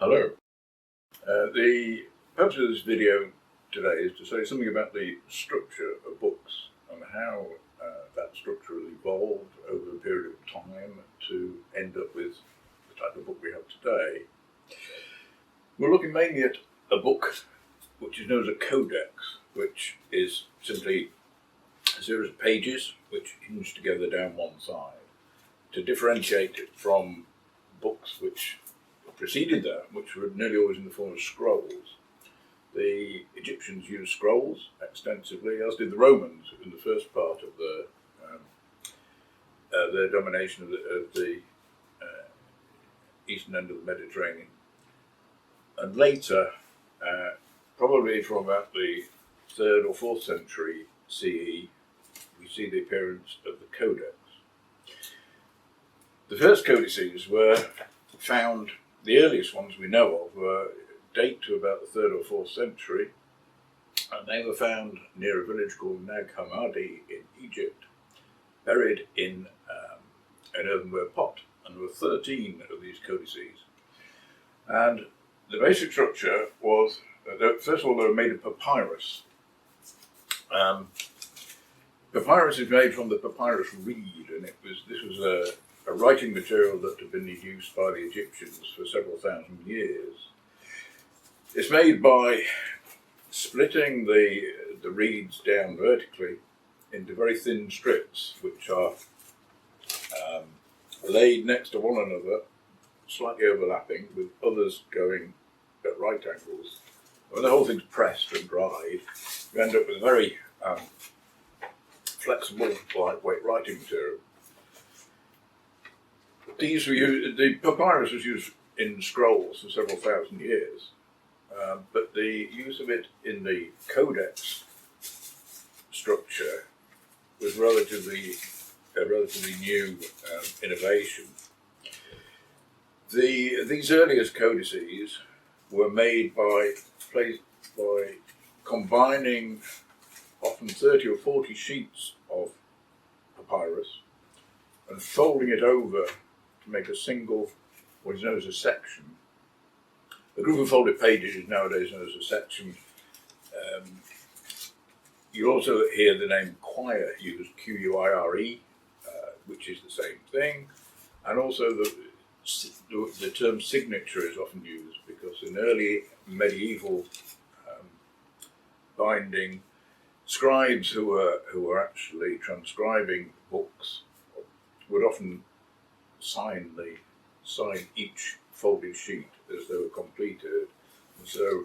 Hello. The purpose of this video today is to say something about the structure of books and how that structure has evolved over a period of time to end up with the type of book we have today. We're looking mainly at a book which is known as a codex, which is simply a series of pages which hinge together down one side to differentiate it from books which preceded that, which were nearly always in the form of scrolls. The Egyptians used scrolls extensively, as did the Romans in the first part of their domination of the eastern end of the Mediterranean. And later, probably from about the 3rd or 4th century CE, we see the appearance of the Codex. The first codices were found. The earliest ones we know of date to about the 3rd or 4th century, and they were found near a village called Nag Hammadi in Egypt, buried in an earthenware pot. And there were 13 of these codices. And the basic structure was, first of all, they were made of papyrus. Papyrus is made from the papyrus reed, and this was a writing material that had been in use by the Egyptians for several thousand years. It's made by splitting the reeds down vertically into very thin strips, which are laid next to one another, slightly overlapping, with others going at right angles. When the whole thing's pressed and dried, you end up with a very flexible, lightweight writing material. The papyrus was used in scrolls for several thousand years, but the use of it in the codex structure was a relatively new innovation. These earliest codices were made by combining often 30 or 40 sheets of papyrus and folding it over to make a single, what is known as a section. A group of folded pages is nowadays known as a section. You also hear the name quire used, Q-U-I-R-E, which is the same thing. And also the term signature is often used because in early medieval binding, scribes who were actually transcribing books would often sign each folded sheet as they were completed. And so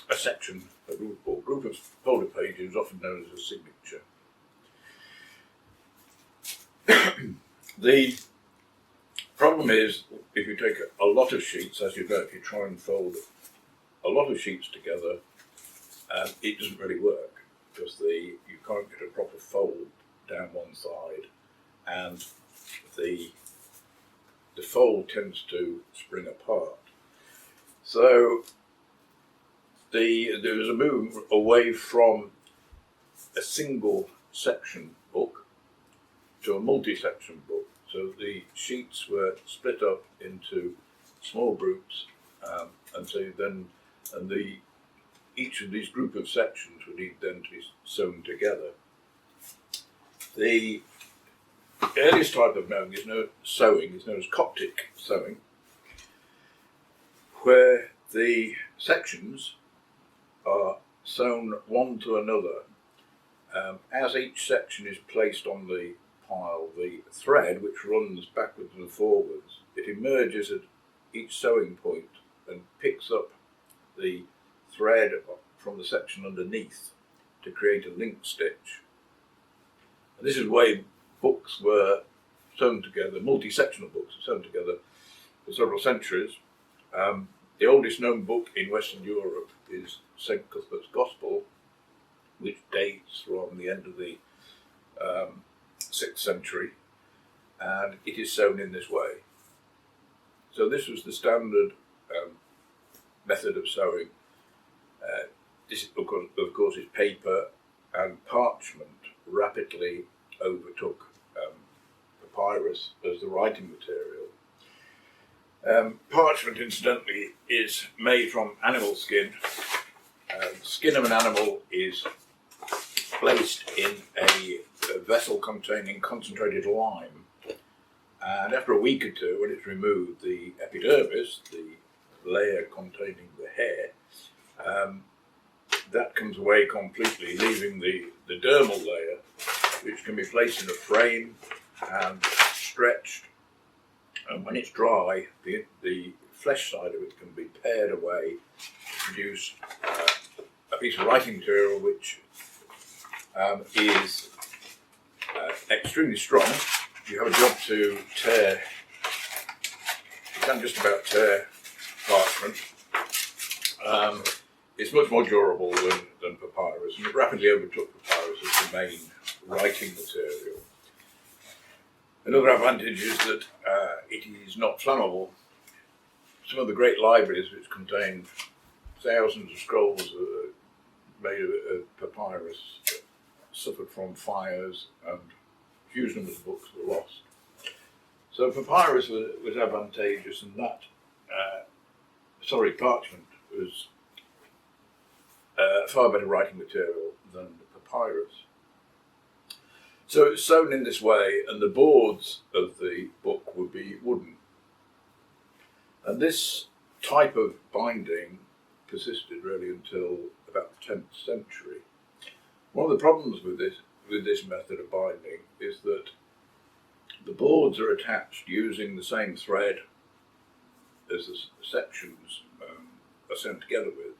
a section, a group of folded pages is often known as a signature. The problem is, if you take a lot of sheets, as you know, if you try and fold a lot of sheets together, it doesn't really work because you can't get a proper fold down one side, and the fold tends to spring apart. So there was a move away from a single section book to a multi-section book. So the sheets were split up into small groups, each of these group of sections would need then to be sewn together. The earliest type of sewing is known as Coptic sewing, where the sections are sewn one to another. As each section is placed on the pile, the thread, which runs backwards and forwards, it emerges at each sewing point and picks up the thread from the section underneath to create a link stitch. And this is the way books were sewn together, multi-sectional books were sewn together for several centuries. The oldest known book in Western Europe is St. Cuthbert's Gospel, which dates from the end of the 6th century, and it is sewn in this way. So this was the standard method of sewing. This, of course, is paper, and parchment rapidly overtook papyrus as the writing material. Parchment, incidentally, is made from animal skin. The skin of an animal is placed in a vessel containing concentrated lime, and after a week or two, when it's removed, the epidermis, the layer containing the hair, that comes away completely, leaving the dermal layer, which can be placed in a frame and stretched. And when it's dry, the flesh side of it can be pared away to produce a piece of writing material which is extremely strong. You have a job to tear, you can just about tear parchment. It's much more durable than papyrus, and it rapidly overtook papyrus as the main writing material. Another advantage is that it is not flammable. Some of the great libraries, which contain thousands of scrolls made of papyrus, suffered from fires, and huge numbers of books were lost. So papyrus was advantageous, and parchment was far better writing material than papyrus. So it's sewn in this way, and the boards of the book would be wooden. And this type of binding persisted really until about the 10th century. One of the problems with this method of binding is that the boards are attached using the same thread as the sections are sewn together with.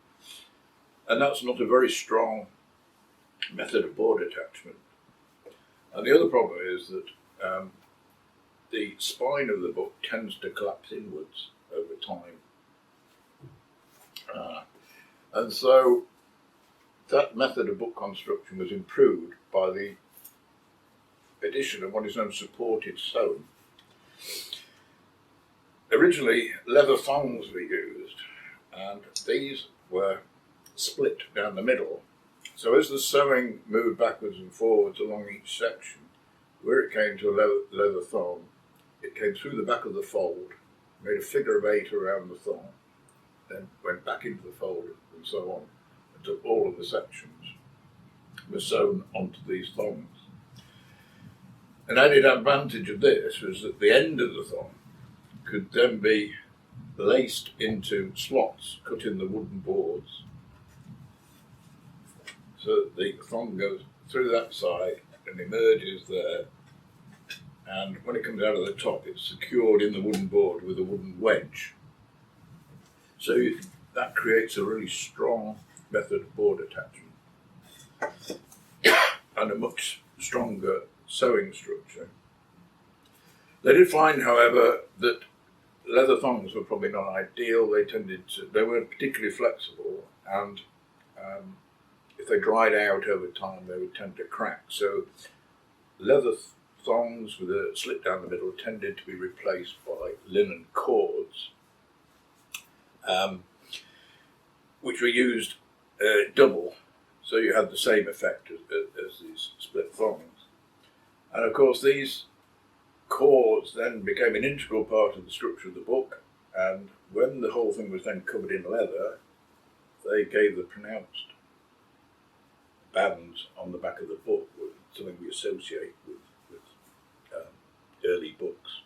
And that's not a very strong method of board attachment. And the other problem is that the spine of the book tends to collapse inwards over time. And so that method of book construction was improved by the addition of what is known as supported sewing. Originally, leather thongs were used, and these were split down the middle. So as the sewing moved backwards and forwards along each section, where it came to a leather thong, it came through the back of the fold, made a figure of 8 around the thong, then went back into the fold and so on, until all of the sections were sewn onto these thongs. An added advantage of this was that the end of the thong could then be laced into slots cut in the wooden boards. So the thong goes through that side and emerges there, and when it comes out of the top, it's secured in the wooden board with a wooden wedge. So that creates a really strong method of board attachment and a much stronger sewing structure. They did find, however, that leather thongs were probably not ideal. They weren't particularly flexible, and if they dried out over time, they would tend to crack. So leather thongs with a slit down the middle tended to be replaced by linen cords, which were used double, so you had the same effect as these split thongs. And of course, these cords then became an integral part of the structure of the book, and when the whole thing was then covered in leather, they gave the pronounced bands on the back of the book, something we associate with early books.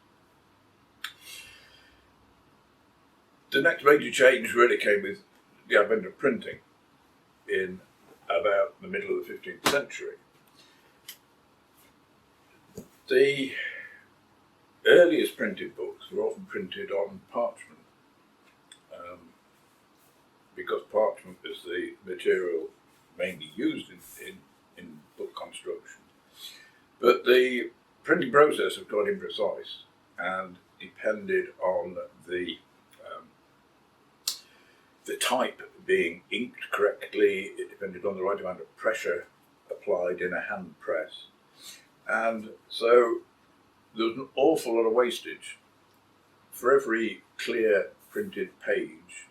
The next major change really came with the advent of printing in about the middle of the 15th century. The earliest printed books were often printed on parchment, because parchment is the material mainly used in book construction. But the printing process was quite imprecise and depended on the type being inked correctly. It depended on the right amount of pressure applied in a hand press. And so there was an awful lot of wastage. For every clear printed page,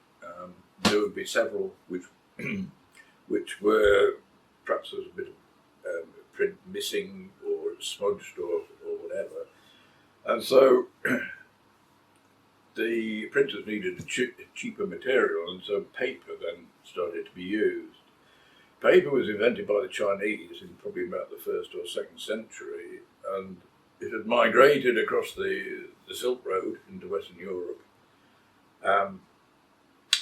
there would be several which were perhaps there was a bit of print missing or smudged or whatever. And so the printers needed a cheaper material, and so paper then started to be used. Paper was invented by the Chinese in probably about the 1st or 2nd century, and it had migrated across the Silk Road into Western Europe,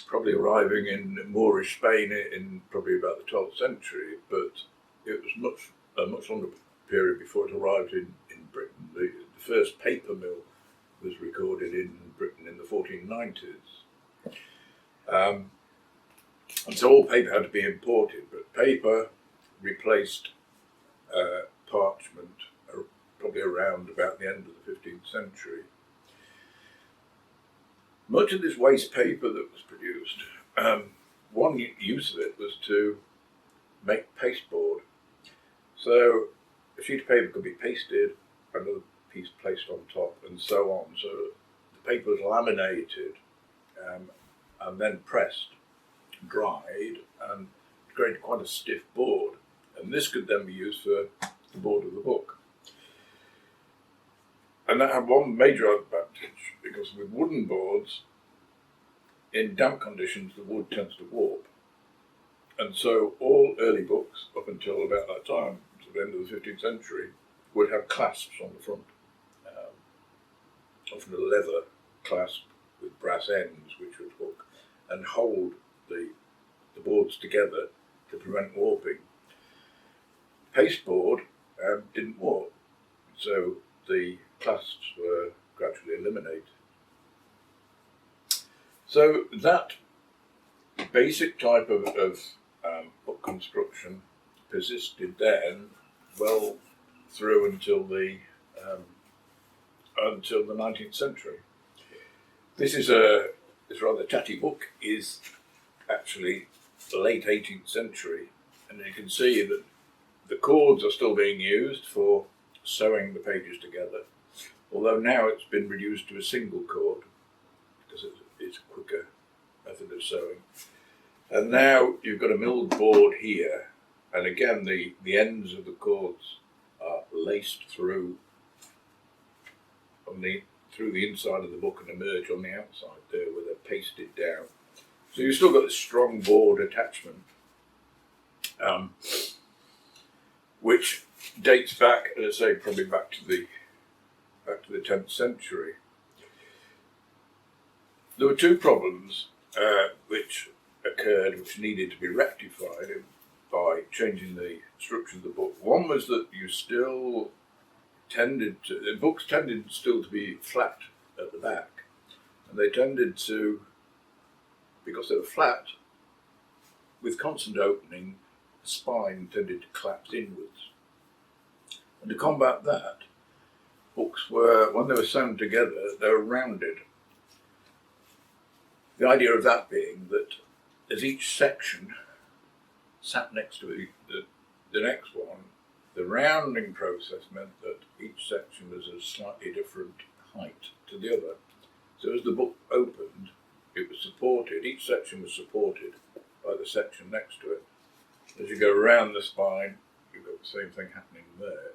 probably arriving in Moorish Spain in probably about the 12th century, but it was a much longer period before it arrived in Britain. The first paper mill was recorded in Britain in the 1490s. And so all paper had to be imported, but paper replaced parchment probably around about the end of the 15th century. Much of this waste paper that was produced, one use of it was to make pasteboard. So a sheet of paper could be pasted, another piece placed on top, and so on. So the paper was laminated and then pressed, dried, and created quite a stiff board. And this could then be used for the board of the book. And that had one major advantage, because with wooden boards, in damp conditions, the wood tends to warp. And so all early books, up until about that time, to the end of the 15th century, would have clasps on the front. Often a leather clasp with brass ends, which would hook and hold the boards together to prevent warping. Pasteboard didn't warp, so the clasps were gradually eliminated. So that basic type of book construction persisted then well through until the 19th century. This rather tatty book is actually the late 18th century, and you can see that the cords are still being used for sewing the pages together, although now it's been reduced to a single cord because it's a quicker method of sewing. And now you've got a milled board here, and again the ends of the cords are laced through through the inside of the book and emerge on the outside there where they're pasted down. So you've still got this strong board attachment, which dates back, as I say, probably back to the 10th century. There were two problems which occurred, which needed to be rectified by changing the structure of the book. One was that the books tended still to be flat at the back, and they tended to, because they were flat, with constant opening, the spine tended to collapse inwards. And to combat that, books were, when they were sewn together, they were rounded. The idea of that being that as each section sat next to the next one, the rounding process meant that each section was a slightly different height to the other. So as the book opened, it was supported, each section was supported by the section next to it. As you go around the spine, you've got the same thing happening there.